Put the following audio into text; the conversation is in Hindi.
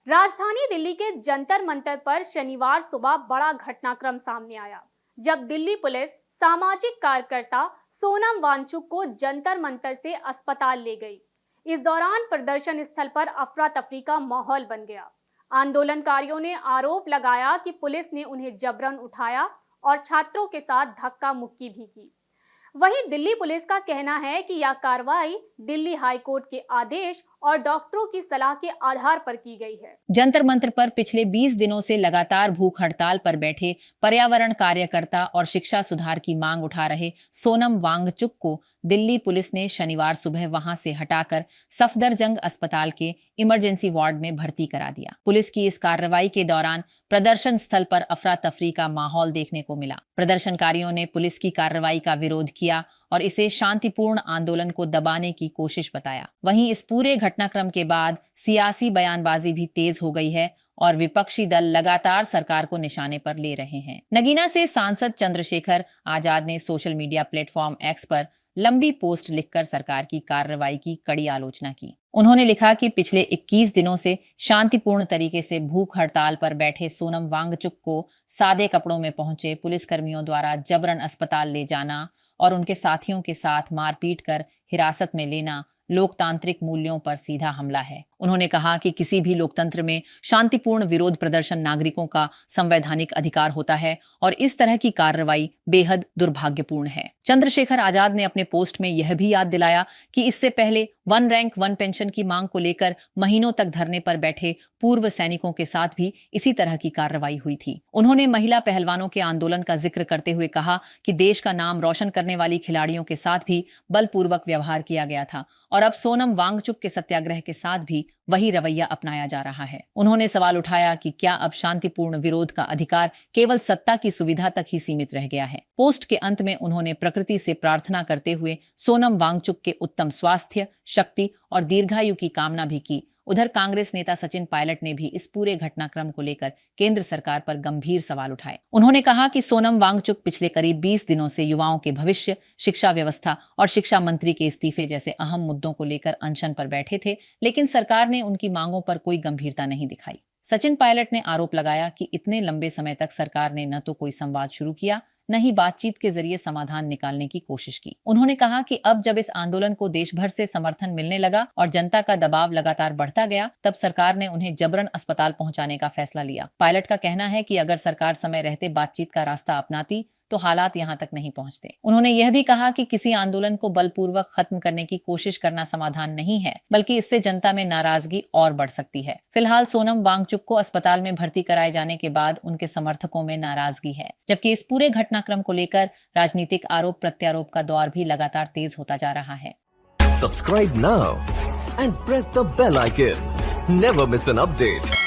राजधानी दिल्ली के जंतर मंतर पर शनिवार सुबह बड़ा घटनाक्रम सामने आया, जब दिल्ली पुलिस सामाजिक कार्यकर्ता सोनम वांगचुक को जंतर मंतर से अस्पताल ले गई। इस दौरान प्रदर्शन स्थल पर अफरा तफरी का माहौल बन गया। आंदोलनकारियों ने आरोप लगाया कि पुलिस ने उन्हें जबरन उठाया और छात्रों के साथ धक्का मुक्की भी की। वहीं दिल्ली पुलिस का कहना है कि यह कार्रवाई दिल्ली हाई कोर्ट के आदेश और डॉक्टरों की सलाह के आधार पर की गई है। जंतर मंतर पर पिछले 20 दिनों से लगातार भूख हड़ताल पर बैठे पर्यावरण कार्यकर्ता और शिक्षा सुधार की मांग उठा रहे सोनम वांगचुक को दिल्ली पुलिस ने शनिवार सुबह वहां से हटाकर सफदरजंग अस्पताल के इमरजेंसी वार्ड में भर्ती करा दिया। पुलिस की इस कार्रवाई के दौरान प्रदर्शन स्थल पर अफरा तफरी का माहौल देखने को मिला। प्रदर्शनकारियों ने पुलिस की कार्रवाई का विरोध किया और इसे शांतिपूर्ण आंदोलन को दबाने की कोशिश बताया। वहीं इस पूरे घटनाक्रम के बाद सियासी बयानबाजी भी तेज हो गई है और विपक्षी दल लगातार सरकार को निशाने पर ले रहे हैं। नगीना से सांसद चंद्रशेखर आजाद ने सोशल मीडिया प्लेटफॉर्म एक्स पर लंबी पोस्ट लिखकर सरकार की कार्रवाई की कड़ी आलोचना की। उन्होंने लिखा कि पिछले 21 दिनों से शांतिपूर्ण तरीके से भूख हड़ताल पर बैठे सोनम वांगचुक को सादे कपड़ों में पहुंचे पुलिसकर्मियों द्वारा जबरन अस्पताल ले जाना और उनके साथियों के साथ मारपीट कर हिरासत में लेना लोकतांत्रिक मूल्यों पर सीधा हमला है। उन्होंने कहा कि किसी भी लोकतंत्र में शांतिपूर्ण विरोध प्रदर्शन नागरिकों का संवैधानिक अधिकार होता है और इस तरह की कार्रवाई बेहद दुर्भाग्यपूर्ण है। चंद्रशेखर आजाद ने अपने पोस्ट में यह भी याद दिलाया कि इससे पहले 1 रैंक 1 पेंशन की मांग को लेकर महीनों तक धरने पर बैठे पूर्व सैनिकों के साथ भी इसी तरह की कार्रवाई हुई थी। उन्होंने महिला पहलवानों के आंदोलन का जिक्र करते हुए कहा कि देश का नाम रोशन करने वाली खिलाड़ियों के साथ भी बलपूर्वक व्यवहार किया गया था और अब सोनम वांगचुक के सत्याग्रह के साथ भी वही रवैया अपनाया जा रहा है। उन्होंने सवाल उठाया कि क्या अब शांतिपूर्ण विरोध का अधिकार केवल सत्ता की सुविधा तक ही सीमित रह गया है। पोस्ट के अंत में उन्होंने प्रकृति से प्रार्थना करते हुए सोनम वांगचुक के उत्तम स्वास्थ्य, शक्ति और दीर्घायु की कामना भी की। उधर कांग्रेस नेता सचिन पायलट ने भी इस पूरे घटनाक्रम को लेकर केंद्र सरकार पर गंभीर सवाल उठाए। उन्होंने कहा कि सोनम वांगचुक पिछले करीब 20 दिनों से युवाओं के भविष्य, शिक्षा व्यवस्था और शिक्षा मंत्री के इस्तीफे जैसे अहम मुद्दों को लेकर अनशन पर बैठे थे, लेकिन सरकार ने उनकी मांगों पर कोई गंभीरता नहीं दिखाई। सचिन पायलट ने आरोप लगाया कि इतने लंबे समय तक सरकार ने न तो कोई संवाद शुरू किया, न ही बातचीत के जरिए समाधान निकालने की कोशिश की। उन्होंने कहा कि अब जब इस आंदोलन को देश भर से समर्थन मिलने लगा और जनता का दबाव लगातार बढ़ता गया, तब सरकार ने उन्हें जबरन अस्पताल पहुंचाने का फैसला लिया। पायलट का कहना है कि अगर सरकार समय रहते बातचीत का रास्ता अपनाती तो हालात यहाँ तक नहीं पहुँचते। उन्होंने यह भी कहा कि किसी आंदोलन को बलपूर्वक खत्म करने की कोशिश करना समाधान नहीं है, बल्कि इससे जनता में नाराजगी और बढ़ सकती है। फिलहाल सोनम वांगचुक को अस्पताल में भर्ती कराए जाने के बाद उनके समर्थकों में नाराजगी है, जबकि इस पूरे घटनाक्रम को लेकर राजनीतिक आरोप प्रत्यारोप का दौर भी लगातार तेज होता जा रहा है। Subscribe now and press the bell icon. Never miss an update.